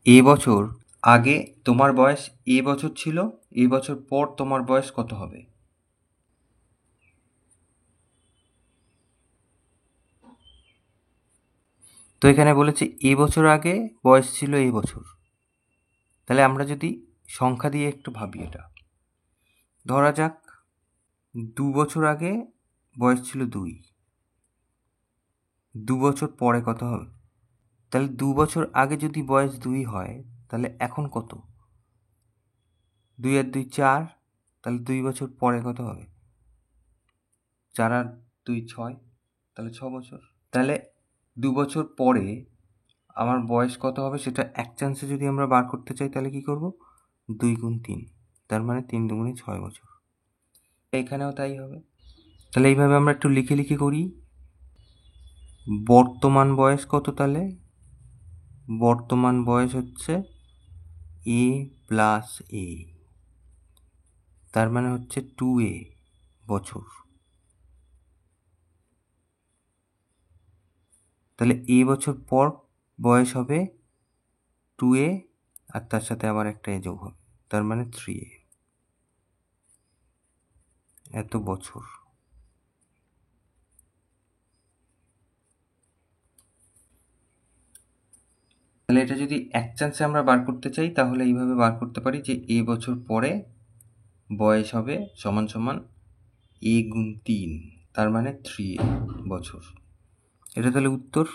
এ বছর আগে তোমার বয়স এ বছর ছিল, এ বছর পর তোমার বয়স কত হবে? তো এখানে বলেছে এ বছর আগে বয়স ছিল এ বছর। তাহলে আমরা যদি সংখ্যা দিয়ে একটু ভাবি, এটা ধরা যাক ২ বছর আগে বয়স ছিল ২। ২ বছর পরে কত হবে? তাহলে ২ বছর আগে যদি বয়স ২ হয়, তাহলে এখন কত? ২ আর ২ ৪, তাহলে ২ বছর পরে কত হবে? ৪ আর ২ ৬, তাহলে ৬ বছর। তাহলে ২ বছর পরে আমার বয়স কত হবে সেটা এক চান্সে যদি আমরা বার করতে চাই, তাহলে কি করব? ২ গুণ ৩, তার মানে ৩ দুগুণে ৬ বছর। এখানেও তাই হবে। তাহলে এইভাবে আমরা একটু লিখে লিখে করি। বর্তমান বয়স কত তাহলে? বর্তমান বয়স হচ্ছে এ প্লাস এ, তার মানে হচ্ছে 2a বছর। তাহলে এ বছর পর বয়স হবে 2a, আর তার সাথে আবার একটা এ যোগ হবে, তার মানে 3a, এত বছর। তাহলে এটা যদি এক চান্সে আমরা বার করতে চাই, তাহলে এইভাবে বার করতে পারি যে এ বছর পরে বয়স হবে সমান সমান এ গুণ 3, তার মানে 3a বছর। এটা তাহলে উত্তর।